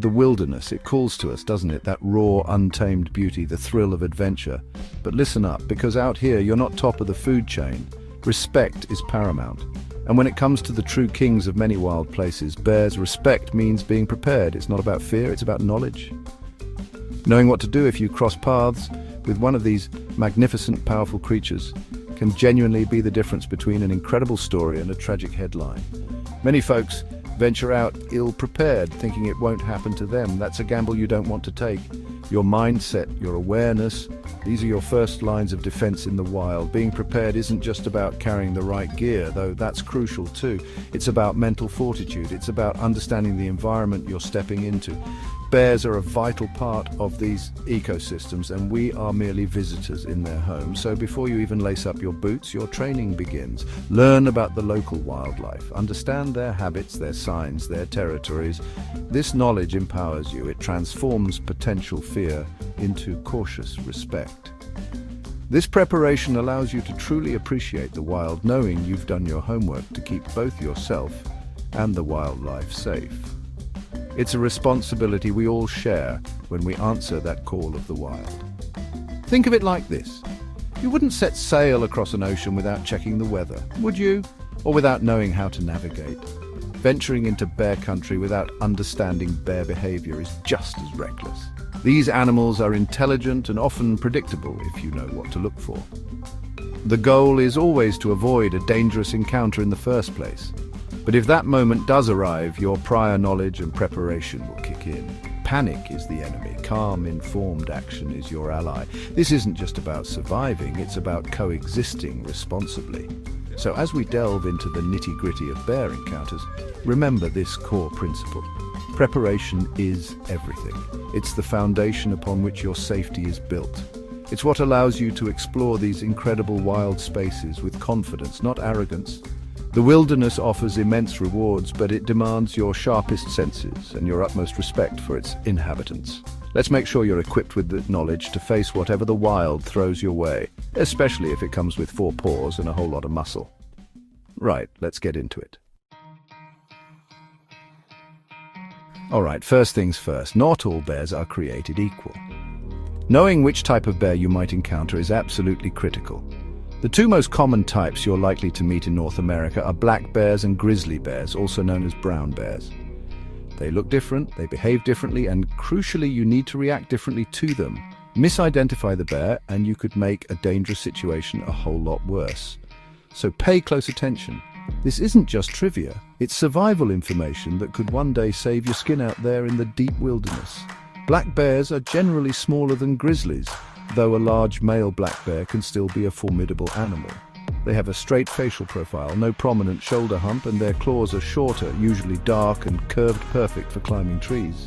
The wilderness, it calls to us, doesn't it? That raw, untamed beauty, the thrill of adventure. But listen up, because out here you're not top of the food chain. Respect is paramount. And when it comes to the true kings of many wild places, bears, respect means being prepared. It's not about fear, it's about knowledge. Knowing what to do if you cross paths with one of these magnificent, powerful creatures can genuinely be the difference between an incredible story and a tragic headline. Many folks venture out ill-prepared, thinking it won't happen to them. That's a gamble you don't want to take. Your mindset, your awareness, these are your first lines of defense in the wild. Being prepared isn't just about carrying the right gear, though that's crucial too. It's about mental fortitude. It's about understanding the environment you're stepping into. Bears are a vital part of these ecosystems, and we are merely visitors in their home. So before you even lace up your boots, your training begins. Learn about the local wildlife. Understand their habits, their signs, their territories. This knowledge empowers you. It transforms potential fear into cautious respect. This preparation allows you to truly appreciate the wild, knowing you've done your homework to keep both yourself and the wildlife safe. It's a responsibility we all share when we answer that call of the wild. Think of it like this. You wouldn't set sail across an ocean without checking the weather, would you? Or without knowing how to navigate? Venturing into bear country without understanding bear behavior is just as reckless. These animals are intelligent and often predictable if you know what to look for. The goal is always to avoid a dangerous encounter in the first place. But if that moment does arrive, your prior knowledge and preparation will kick in. Panic is the enemy. Calm, informed action is your ally. This isn't just about surviving, it's about coexisting responsibly. So as we delve into the nitty-gritty of bear encounters, remember this core principle. Preparation is everything. It's the foundation upon which your safety is built. It's what allows you to explore these incredible wild spaces with confidence, not arrogance. The wilderness offers immense rewards, but it demands your sharpest senses and your utmost respect for its inhabitants. Let's make sure you're equipped with the knowledge to face whatever the wild throws your way, especially if it comes with 4 paws and a whole lot of muscle. Right, let's get into it. Alright, first things first, not all bears are created equal. Knowing which type of bear you might encounter is absolutely critical. The 2 most common types you're likely to meet in North America are black bears and grizzly bears, also known as brown bears. They look different, they behave differently, and crucially, you need to react differently to them. Misidentify the bear, and you could make a dangerous situation a whole lot worse. So pay close attention. This isn't just trivia, it's survival information that could one day save your skin out there in the deep wilderness. Black bears are generally smaller than grizzlies, though a large male black bear can still be a formidable animal. They have a straight facial profile, no prominent shoulder hump, and their claws are shorter, usually dark and curved, perfect for climbing trees.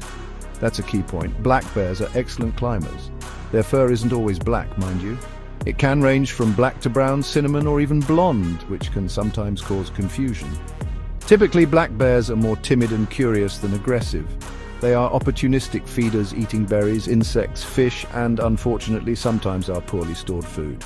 That's a key point. Black bears are excellent climbers. Their fur isn't always black, mind you. It can range from black to brown, cinnamon, or even blonde, which can sometimes cause confusion. Typically, black bears are more timid and curious than aggressive. They are opportunistic feeders, eating berries, insects, fish, and unfortunately sometimes our poorly stored food.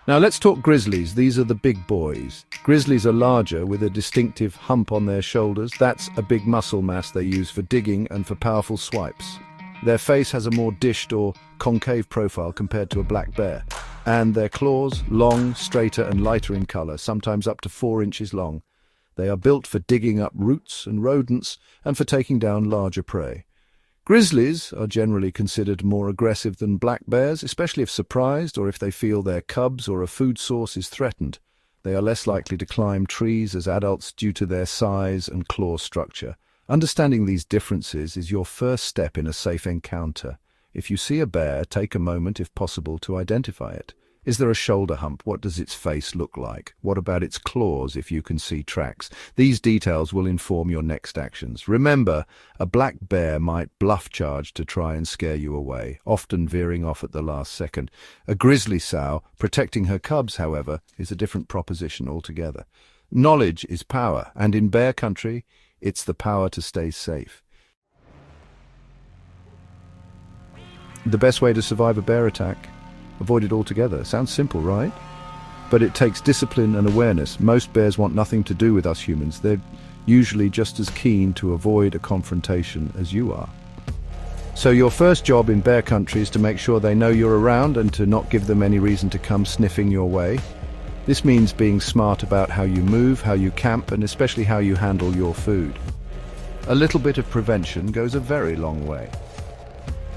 Now let's talk grizzlies. These are the big boys. Grizzlies are larger with a distinctive hump on their shoulders. That's a big muscle mass they use for digging and for powerful swipes. Their face has a more dished or concave profile compared to a black bear. And their claws, long, straighter and lighter in color, sometimes up to 4 inches long. They are built for digging up roots and rodents and for taking down larger prey. Grizzlies are generally considered more aggressive than black bears, especially if surprised or if they feel their cubs or a food source is threatened. They are less likely to climb trees as adults due to their size and claw structure. Understanding these differences is your first step in a safe encounter. If you see a bear, take a moment, if possible, to identify it. Is there a shoulder hump? What does its face look like? What about its claws, if you can see tracks? These details will inform your next actions. Remember, a black bear might bluff charge to try and scare you away, often veering off at the last second. A grizzly sow, protecting her cubs, however, is a different proposition altogether. Knowledge is power, and in bear country, it's the power to stay safe. The best way to survive a bear attack? Avoid it altogether. Sounds simple, right? But it takes discipline and awareness. Most bears want nothing to do with us humans. They're usually just as keen to avoid a confrontation as you are. So your first job in bear country is to make sure they know you're around and to not give them any reason to come sniffing your way. This means being smart about how you move, how you camp, and especially how you handle your food. A little bit of prevention goes a very long way.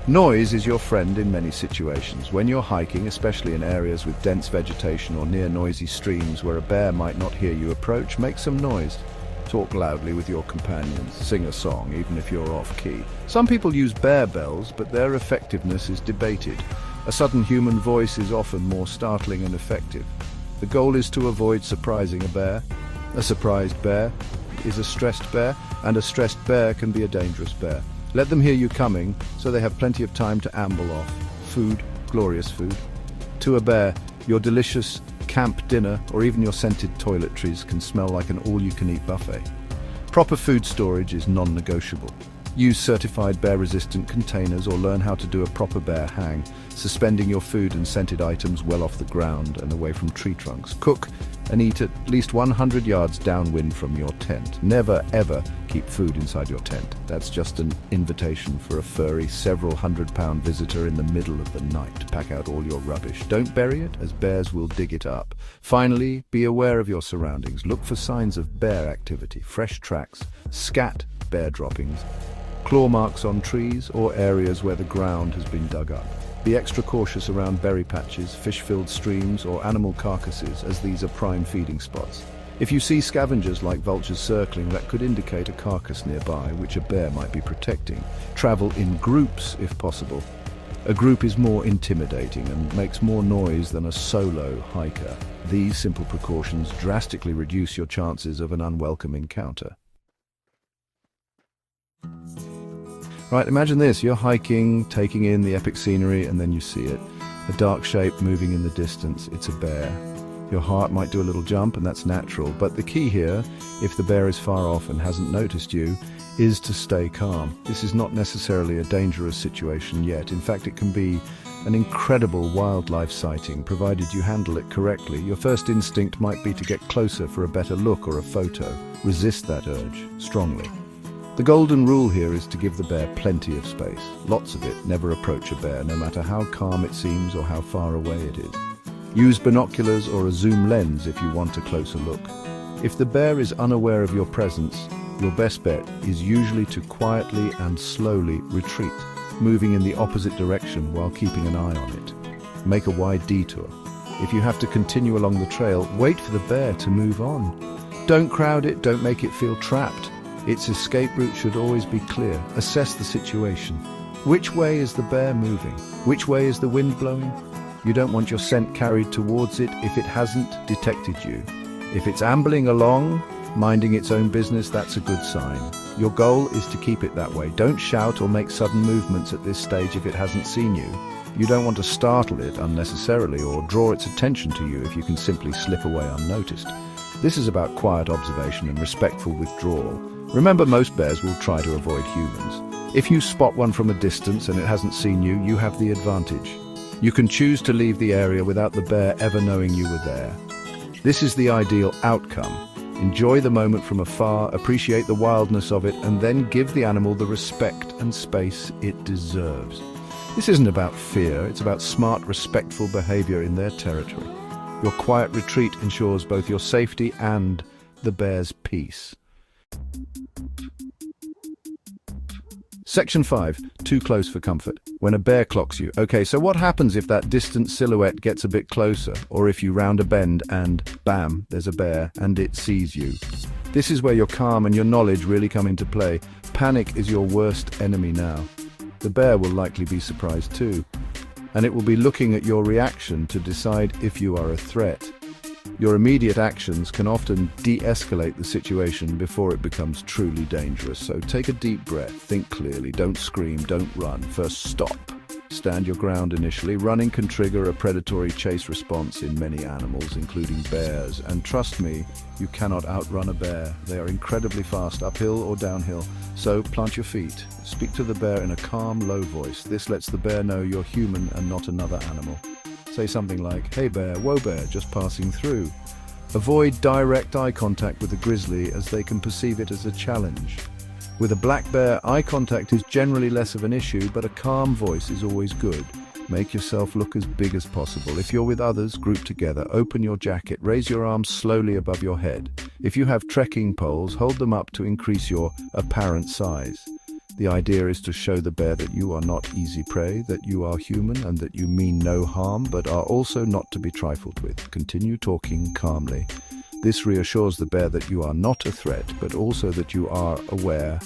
Noise is your friend in many situations. When you're hiking, especially in areas with dense vegetation or near noisy streams where a bear might not hear you approach, make some noise. Talk loudly with your companions, sing a song, even if you're off-key. Some people use bear bells, but their effectiveness is debated. A sudden human voice is often more startling and effective. The goal is to avoid surprising a bear. A surprised bear is a stressed bear, and a stressed bear can be a dangerous bear. Let them hear you coming, so they have plenty of time to amble off. Food, glorious food. To a bear, your delicious camp dinner or even your scented toiletries can smell like an all-you-can-eat buffet. Proper food storage is non-negotiable. Use certified bear-resistant containers or learn how to do a proper bear hang, suspending your food and scented items well off the ground and away from tree trunks. Cook and eat at least 100 yards downwind from your tent. Never, ever keep food inside your tent. That's just an invitation for a furry, several hundred-pound visitor in the middle of the night. Pack out all your rubbish. Don't bury it, as bears will dig it up. Finally, be aware of your surroundings. Look for signs of bear activity, fresh tracks, scat bear droppings, claw marks on trees, or areas where the ground has been dug up. Be extra cautious around berry patches, fish-filled streams, or animal carcasses, as these are prime feeding spots. If you see scavengers like vultures circling, that could indicate a carcass nearby, which a bear might be protecting. Travel in groups, if possible. A group is more intimidating and makes more noise than a solo hiker. These simple precautions drastically reduce your chances of an unwelcome encounter. Right, imagine this. You're hiking, taking in the epic scenery, and then you see it. A dark shape moving in the distance. It's a bear. Your heart might do a little jump, and that's natural. But the key here, if the bear is far off and hasn't noticed you, is to stay calm. This is not necessarily a dangerous situation yet. In fact, it can be an incredible wildlife sighting, provided you handle it correctly. Your first instinct might be to get closer for a better look or a photo. Resist that urge strongly. The golden rule here is to give the bear plenty of space. Lots of it. Never approach a bear, no matter how calm it seems or how far away it is. Use binoculars or a zoom lens if you want a closer look. If the bear is unaware of your presence, your best bet is usually to quietly and slowly retreat, moving in the opposite direction while keeping an eye on it. Make a wide detour. If you have to continue along the trail, wait for the bear to move on. Don't crowd it, don't make it feel trapped. Its escape route should always be clear. Assess the situation. Which way is the bear moving? Which way is the wind blowing? You don't want your scent carried towards it if it hasn't detected you. If it's ambling along, minding its own business, that's a good sign. Your goal is to keep it that way. Don't shout or make sudden movements at this stage if it hasn't seen you. You don't want to startle it unnecessarily or draw its attention to you if you can simply slip away unnoticed. This is about quiet observation and respectful withdrawal. Remember, most bears will try to avoid humans. If you spot one from a distance and it hasn't seen you, you have the advantage. You can choose to leave the area without the bear ever knowing you were there. This is the ideal outcome. Enjoy the moment from afar, appreciate the wildness of it, and then give the animal the respect and space it deserves. This isn't about fear, it's about smart, respectful behavior in their territory. Your quiet retreat ensures both your safety and the bear's peace. Section 5. Too close for comfort. When a bear clocks you. Okay, so what happens if that distant silhouette gets a bit closer? Or if you round a bend and, bam, there's a bear and it sees you? This is where your calm and your knowledge really come into play. Panic is your worst enemy now. The bear will likely be surprised too. And it will be looking at your reaction to decide if you are a threat. Your immediate actions can often de-escalate the situation before it becomes truly dangerous. So take a deep breath, think clearly, don't scream, don't run. First, stop. Stand your ground initially. Running can trigger a predatory chase response in many animals, including bears. And trust me, you cannot outrun a bear. They are incredibly fast, uphill or downhill. So plant your feet. Speak to the bear in a calm, low voice. This lets the bear know you're human and not another animal. Say something like, "Hey bear, whoa bear, just passing through." Avoid direct eye contact with the grizzly as they can perceive it as a challenge. With a black bear, eye contact is generally less of an issue, but a calm voice is always good. Make yourself look as big as possible. If you're with others, group together, open your jacket, raise your arms slowly above your head. If you have trekking poles, hold them up to increase your apparent size. The idea is to show the bear that you are not easy prey, that you are human and that you mean no harm, but are also not to be trifled with. Continue talking calmly. This reassures the bear that you are not a threat, but also that you are aware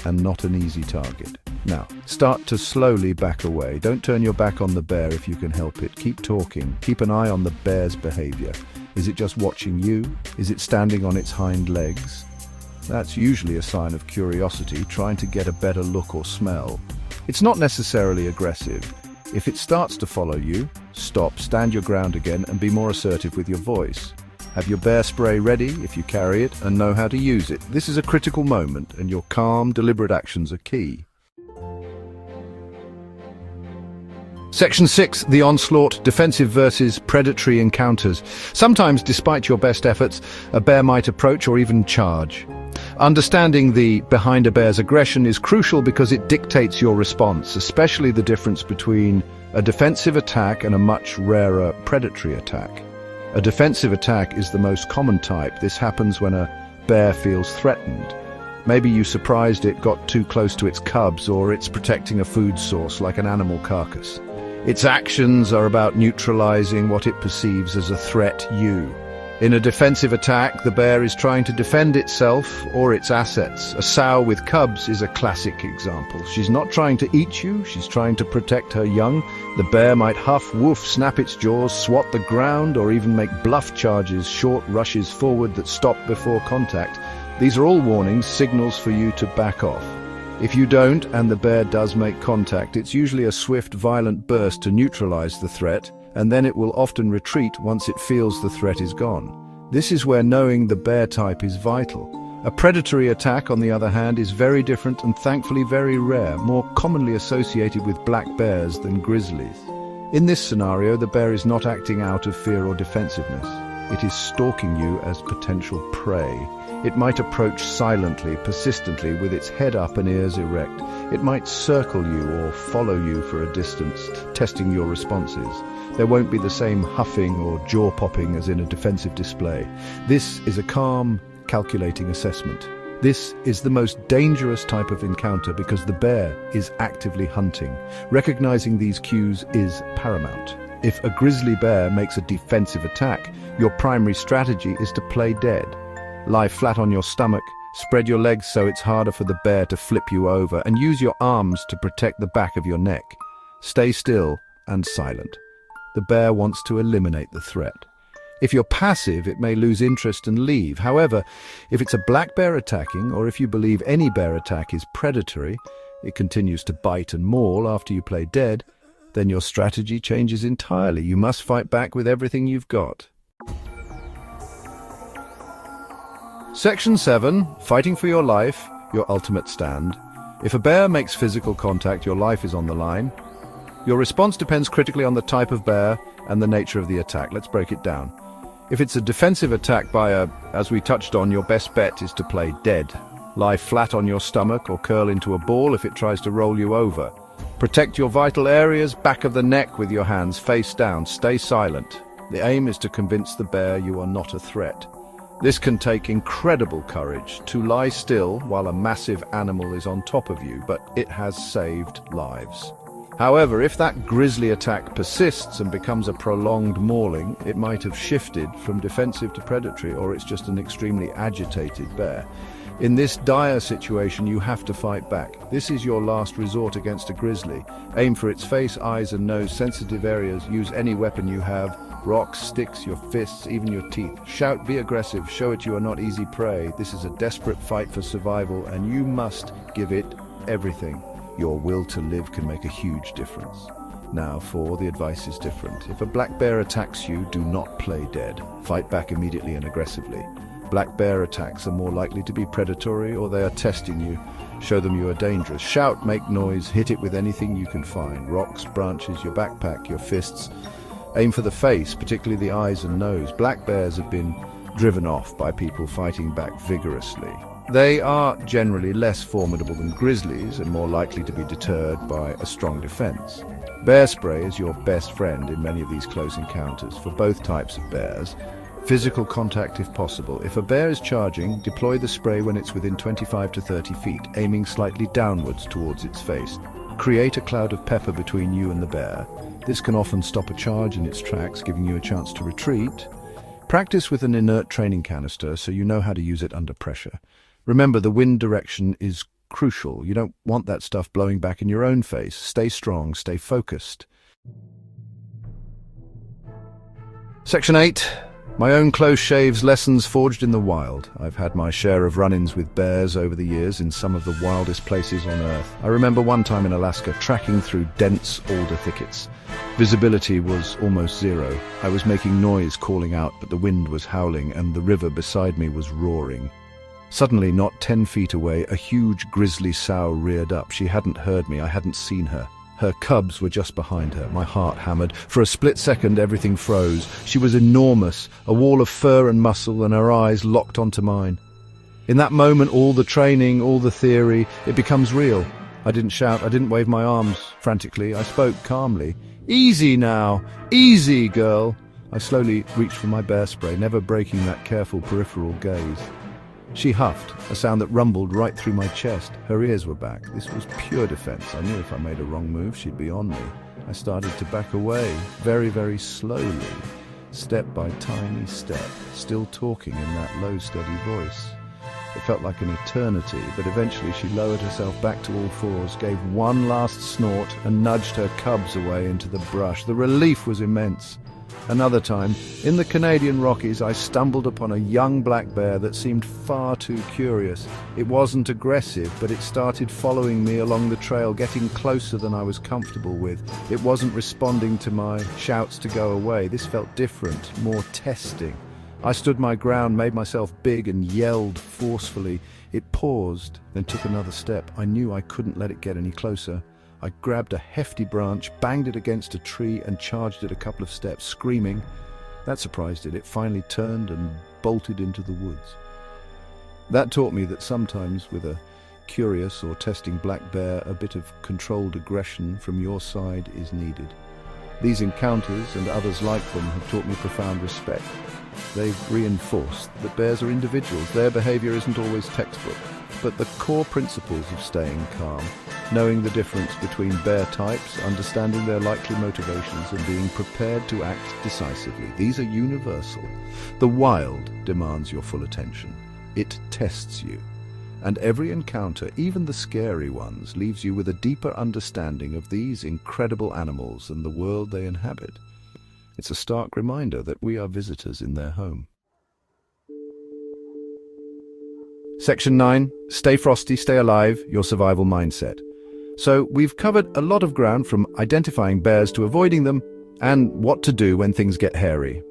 and not an easy target. Now, start to slowly back away. Don't turn your back on the bear if you can help it. Keep talking. Keep an eye on the bear's behavior. Is it just watching you? Is it standing on its hind legs? That's usually a sign of curiosity, trying to get a better look or smell. It's not necessarily aggressive. If it starts to follow you, stop, stand your ground again, and be more assertive with your voice. Have your bear spray ready if you carry it and know how to use it. This is a critical moment, and your calm, deliberate actions are key. Section 6, the onslaught, defensive versus predatory encounters. Sometimes, despite your best efforts, a bear might approach or even charge. Understanding the behind a bear's aggression is crucial because it dictates your response, especially the difference between a defensive attack and a much rarer predatory attack. A defensive attack is the most common type. This happens when a bear feels threatened. Maybe you surprised it, got too close to its cubs, or it's protecting a food source like an animal carcass. Its actions are about neutralizing what it perceives as a threat you. In a defensive attack, the bear is trying to defend itself or its assets. A sow with cubs is a classic example. She's not trying to eat you, she's trying to protect her young. The bear might huff, woof, snap its jaws, swat the ground, or even make bluff charges, short rushes forward that stop before contact. These are all warnings, signals for you to back off. If you don't, and the bear does make contact, it's usually a swift, violent burst to neutralize the threat, and then it will often retreat once it feels the threat is gone. This is where knowing the bear type is vital. A predatory attack, on the other hand, is very different and thankfully very rare, more commonly associated with black bears than grizzlies. In this scenario, the bear is not acting out of fear or defensiveness. It is stalking you as potential prey. It might approach silently, persistently, with its head up and ears erect. It might circle you or follow you for a distance, testing your responses. There won't be the same huffing or jaw-popping as in a defensive display. This is a calm, calculating assessment. This is the most dangerous type of encounter because the bear is actively hunting. Recognizing these cues is paramount. If a grizzly bear makes a defensive attack, your primary strategy is to play dead. Lie flat on your stomach, spread your legs so it's harder for the bear to flip you over, and use your arms to protect the back of your neck. Stay still and silent. The bear wants to eliminate the threat. If you're passive, it may lose interest and leave. However, if it's a black bear attacking, or if you believe any bear attack is predatory, it continues to bite and maul after you play dead, then your strategy changes entirely. You must fight back with everything you've got. Section 7, fighting for your life, your ultimate stand. If a bear makes physical contact, your life is on the line. Your response depends critically on the type of bear and the nature of the attack. Let's break it down. If it's a defensive attack by as we touched on, your best bet is to play dead. Lie flat on your stomach or curl into a ball if it tries to roll you over. Protect your vital areas, back of the neck with your hands face down. Stay silent. The aim is to convince the bear you are not a threat. This can take incredible courage to lie still while a massive animal is on top of you, but it has saved lives. However, if that grisly attack persists and becomes a prolonged mauling, it might have shifted from defensive to predatory, or it's just an extremely agitated bear. In this dire situation, you have to fight back. This is your last resort against a grizzly. Aim for its face, eyes and nose, sensitive areas. Use any weapon you have. Rocks, sticks, your fists, even your teeth. Shout, be aggressive, show it you are not easy prey. This is a desperate fight for survival, and you must give it everything. Your will to live can make a huge difference. Now, the advice is different. If a black bear attacks you, do not play dead. Fight back immediately and aggressively. Black bear attacks are more likely to be predatory, or they are testing you. Show them you are dangerous. Shout, make noise, hit it with anything you can find. Rocks, branches, your backpack, your fists. Aim for the face, particularly the eyes and nose. Black bears have been driven off by people fighting back vigorously. They are generally less formidable than grizzlies and more likely to be deterred by a strong defense. Bear spray is your best friend in many of these close encounters for both types of bears. Physical contact if possible. If a bear is charging, deploy the spray when it's within 25 to 30 feet, aiming slightly downwards towards its face. Create a cloud of pepper between you and the bear. This can often stop a charge in its tracks, giving you a chance to retreat. Practice with an inert training canister so you know how to use it under pressure. Remember, the wind direction is crucial. You don't want that stuff blowing back in your own face. Stay strong, stay focused. Section 8. My own close shaves lessons forged in the wild. I've had my share of run-ins with bears over the years in some of the wildest places on Earth. I remember one time in Alaska tracking through dense alder thickets. Visibility was almost zero. I was making noise calling out, but the wind was howling and the river beside me was roaring. Suddenly, not 10 feet away, a huge grizzly sow reared up. She hadn't heard me. I hadn't seen her. Her cubs were just behind her. My heart hammered. For a split second, everything froze. She was enormous, a wall of fur and muscle, and her eyes locked onto mine. In that moment, all the training, all the theory, it becomes real. I didn't shout. I didn't wave my arms frantically. I spoke calmly. "Easy now. Easy, girl." I slowly reached for my bear spray, never breaking that careful peripheral gaze. She huffed, a sound that rumbled right through my chest. Her ears were back. This was pure defense. I knew if I made a wrong move, she'd be on me. I started to back away, very, very slowly, step by tiny step, still talking in that low, steady voice. It felt like an eternity, but eventually she lowered herself back to all fours, gave one last snort, and nudged her cubs away into the brush. The relief was immense. Another time, in the Canadian Rockies, I stumbled upon a young black bear that seemed far too curious. It wasn't aggressive, but it started following me along the trail, getting closer than I was comfortable with. It wasn't responding to my shouts to go away. This felt different, more testing. I stood my ground, made myself big, and yelled forcefully. It paused, then took another step. I knew I couldn't let it get any closer. I grabbed a hefty branch, banged it against a tree, and charged it a couple of steps, screaming. That surprised it. It finally turned and bolted into the woods. That taught me that sometimes, with a curious or testing black bear, a bit of controlled aggression from your side is needed. These encounters, and others like them, have taught me profound respect. They've reinforced that bears are individuals. Their behavior isn't always textbook. But the core principles of staying calm, knowing the difference between bear types, understanding their likely motivations, and being prepared to act decisively, these are universal. The wild demands your full attention. It tests you. And every encounter, even the scary ones, leaves you with a deeper understanding of these incredible animals and the world they inhabit. It's a stark reminder that we are visitors in their home. Section 9. Stay frosty, stay alive, your survival mindset. So we've covered a lot of ground, from identifying bears to avoiding them, and what to do when things get hairy.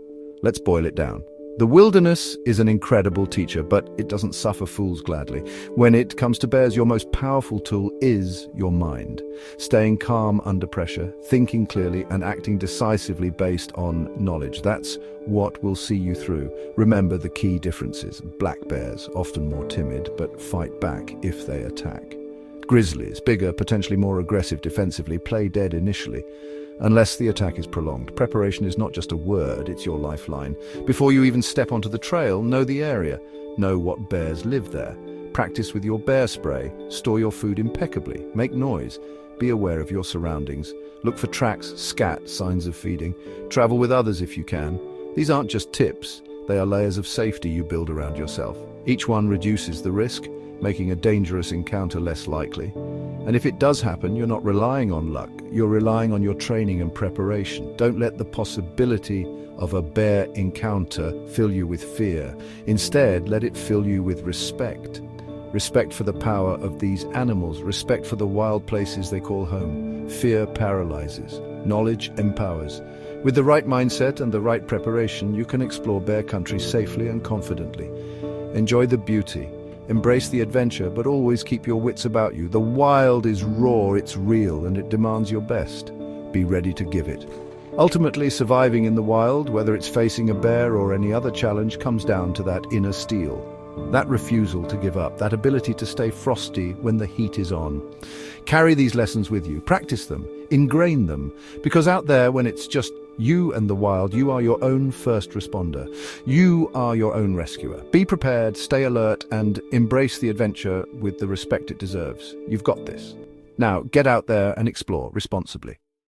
Let's boil it down. The wilderness is an incredible teacher, but it doesn't suffer fools gladly. When it comes to bears, your most powerful tool is your mind. Staying calm under pressure, thinking clearly, and acting decisively based on knowledge. That's what will see you through. Remember the key differences. Black bears, often more timid, but fight back if they attack. Grizzlies, bigger, potentially more aggressive defensively, play dead initially. Unless the attack is prolonged. Preparation is not just a word, it's your lifeline. Before you even step onto the trail, know the area. Know what bears live there. Practice with your bear spray. Store your food impeccably. Make noise. Be aware of your surroundings. Look for tracks, scat, signs of feeding. Travel with others if you can. These aren't just tips. They are layers of safety you build around yourself. Each one reduces the risk, making a dangerous encounter less likely. And if it does happen, you're not relying on luck. You're relying on your training and preparation. Don't let the possibility of a bear encounter fill you with fear. Instead, let it fill you with respect. Respect for the power of these animals. Respect for the wild places they call home. Fear paralyzes. Knowledge empowers. With the right mindset and the right preparation, you can explore bear country safely and confidently. Enjoy the beauty. Embrace the adventure, but always keep your wits about you. The wild is raw, it's real, and it demands your best. Be ready to give it. Ultimately, surviving in the wild, whether it's facing a bear or any other challenge, comes down to that inner steel. That refusal to give up, that ability to stay frosty when the heat is on. Carry these lessons with you, practice them, ingrain them, because out there when it's just you and the wild, you are your own first responder. You are your own rescuer. Be prepared, stay alert, and embrace the adventure with the respect it deserves. You've got this. Now, get out there and explore responsibly.